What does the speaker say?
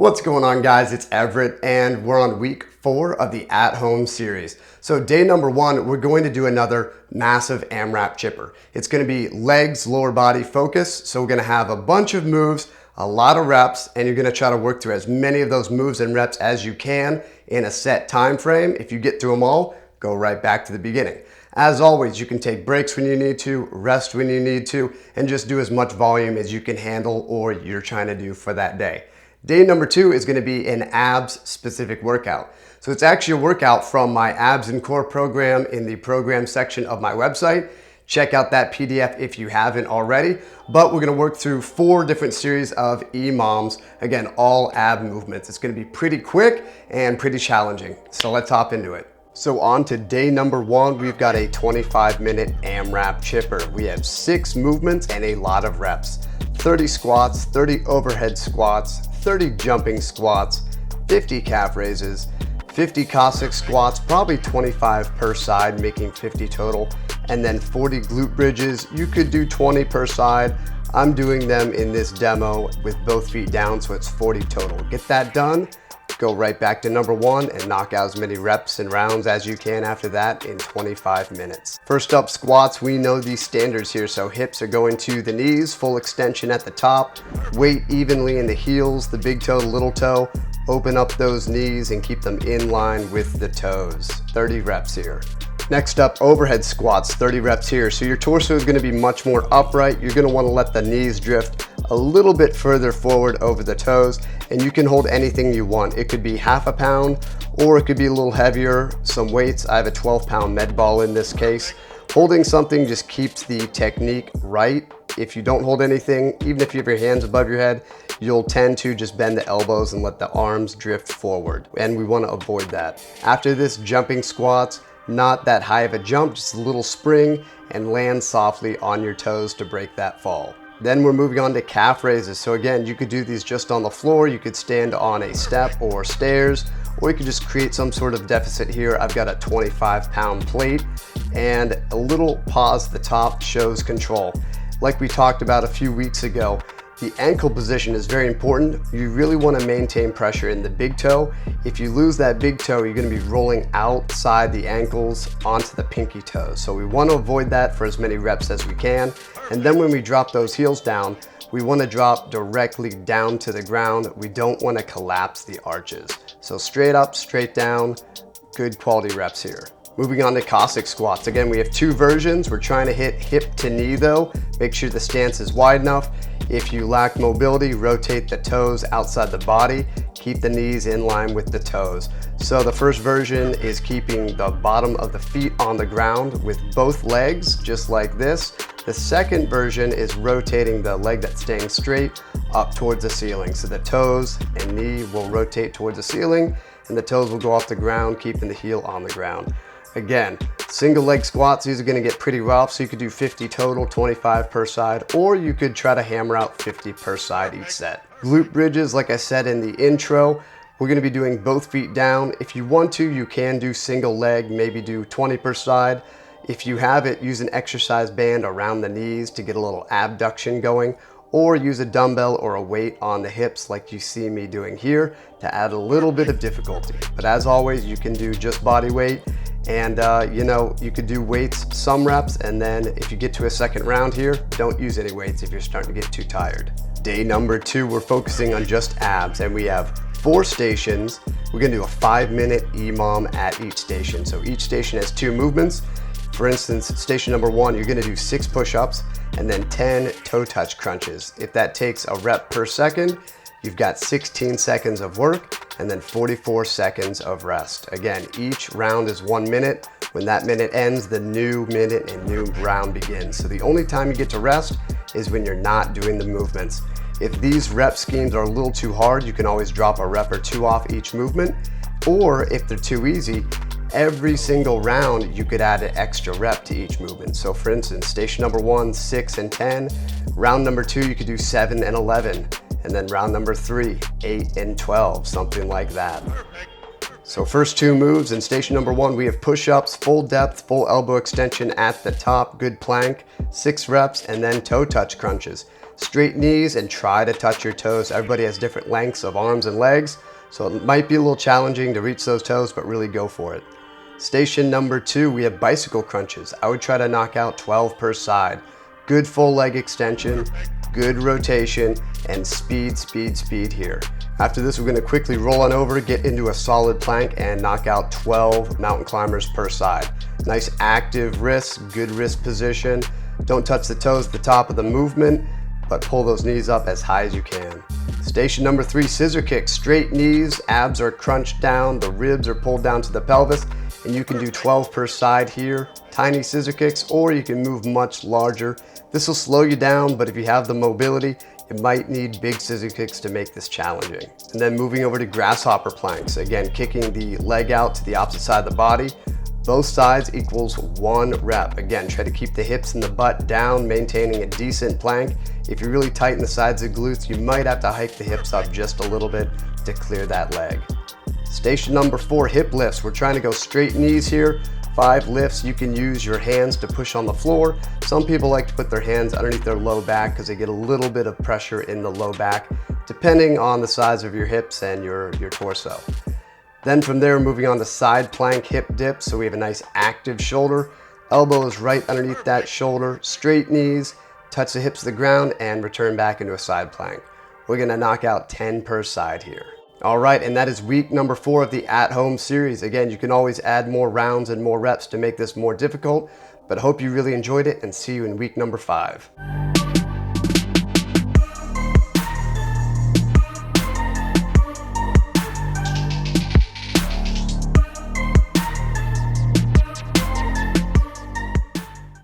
What's going on, guys? It's Everett and we're on week 4 of the at-home series. So day number 1, we're going to do another massive AMRAP chipper. It's going to be legs, lower body focus. So we're going to have a bunch of moves, a lot of reps, and you're going to try to work through as many of those moves and reps as you can in a set time frame. If you get through them all, go right back to the beginning. As always, you can take breaks when you need to, rest when you need to, and just do as much volume as you can handle or you're trying to do for that day. Day number 2 is going to be an abs specific workout. So it's actually a workout from my abs and core program in the program section of my website. Check out that PDF if you haven't already. But we're going to work through 4 different series of EMOMs. Again, all ab movements. It's going to be pretty quick and pretty challenging. So let's hop into it. So on to day number 1, we've got a 25-minute AMRAP chipper. We have 6 movements and a lot of reps. 30 squats, 30 overhead squats, 30 jumping squats, 50 calf raises, 50 Cossack squats, probably 25 per side, making 50 total, and then 40 glute bridges. You could do 20 per side. I'm doing them in this demo with both feet down, so it's 40 total. Get that done. Go right back to number 1 and knock out as many reps and rounds as you can after that in 25 minutes. First up, squats. We know these standards here. So hips are going to the knees, full extension at the top, weight evenly in the heels, the big toe, the little toe. Open up those knees and keep them in line with the toes. 30 reps here. Next up, overhead squats, 30 reps here. So your torso is going to be much more upright. You're going to want to let the knees drift a little bit further forward over the toes, and you can hold anything you want. It could be half a pound, or it could be a little heavier, some weights. I have a 12-pound med ball in this case. Holding something just keeps the technique right. If you don't hold anything, even if you have your hands above your head, you'll tend to just bend the elbows and let the arms drift forward, and we want to avoid that. After this, jumping squats. Not that high of a jump, just a little spring and land softly on your toes to break that fall. Then we're moving on to calf raises. So again, you could do these just on the floor, you could stand on a step or stairs, or you could just create some sort of deficit here. I've got a 25-pound plate and a little pause at the top shows control. Like we talked about a few weeks ago, the ankle position is very important. You really want to maintain pressure in the big toe. If you lose that big toe, you're going to be rolling outside the ankles onto the pinky toes. So we want to avoid that for as many reps as we can. And then when we drop those heels down, we want to drop directly down to the ground. We don't want to collapse the arches. So straight up, straight down, good quality reps here. Moving on to Cossack squats. Again, we have 2 versions. We're trying to hit hip to knee though. Make sure the stance is wide enough. If you lack mobility, rotate the toes outside the body. Keep the knees in line with the toes. So the first version is keeping the bottom of the feet on the ground with both legs, just like this. The second version is rotating the leg that's staying straight up towards the ceiling. So the toes and knee will rotate towards the ceiling, and the toes will go off the ground, keeping the heel on the ground. Again, single leg squats, these are going to get pretty rough, so you could do 50 total, 25 per side, or you could try to hammer out 50 per side each set. Glute bridges, like I said in the intro, we're going to be doing both feet down. If you want to, you can do single leg, maybe do 20 per side. If you have it, use an exercise band around the knees to get a little abduction going, or use a dumbbell or a weight on the hips like you see me doing here to add a little bit of difficulty. But as always, you can do just body weight. And you could do weights, some reps, and then if you get to a second round here, don't use any weights if you're starting to get too tired. Day number 2, we're focusing on just abs, and we have 4 stations. We're gonna do a 5-minute EMOM at each station. So each station has 2 movements. For instance, station number 1, you're gonna do 6 push-ups and then 10 toe touch crunches. If that takes a rep per second, you've got 16 seconds of work and then 44 seconds of rest. Again, each round is 1 minute. When that minute ends, the new minute and new round begins. So the only time you get to rest is when you're not doing the movements. If these rep schemes are a little too hard, you can always drop a rep or 2 off each movement. Or if they're too easy, every single round you could add an extra rep to each movement. So for instance, station number 1, 6 and 10. Round number 2, you could do 7 and 11. And then round number 3, 8 and 12, something like that. So first 2 moves in station number 1, we have push-ups, full depth, full elbow extension at the top, good plank, 6 reps, and then toe touch crunches. Straight knees and try to touch your toes. Everybody has different lengths of arms and legs, so it might be a little challenging to reach those toes, but really go for it. Station number 2, we have bicycle crunches. I would try to knock out 12 per side. Good full leg extension, good rotation, and speed, speed, speed here. After this, we're gonna quickly roll on over, get into a solid plank, and knock out 12 mountain climbers per side. Nice active wrists, good wrist position. Don't touch the toes at the top of the movement, but pull those knees up as high as you can. Station number 3, scissor kicks. Straight knees, abs are crunched down, the ribs are pulled down to the pelvis, and you can do 12 per side here. Tiny scissor kicks, or you can move much larger. This will slow you down, but if you have the mobility, you might need big scissor kicks to make this challenging. And then moving over to grasshopper planks. Again, kicking the leg out to the opposite side of the body. Both sides equals 1 rep. Again, try to keep the hips and the butt down, maintaining a decent plank. If you really tighten the sides of the glutes, you might have to hike the hips up just a little bit to clear that leg. Station number 4, hip lifts. We're trying to go straight knees here. 5 lifts. You can use your hands to push on the floor. Some people like to put their hands underneath their low back because they get a little bit of pressure in the low back, depending on the size of your hips and your torso. Then from there, moving on to side plank hip dip. So we have a nice active shoulder. Elbow is right underneath that shoulder. Straight knees, touch the hips to the ground, and return back into a side plank. We're gonna knock out 10 per side here. All right, and that is week number 4 of the at-home series. Again, you can always add more rounds and more reps to make this more difficult, but I hope you really enjoyed it and see you in week number 5.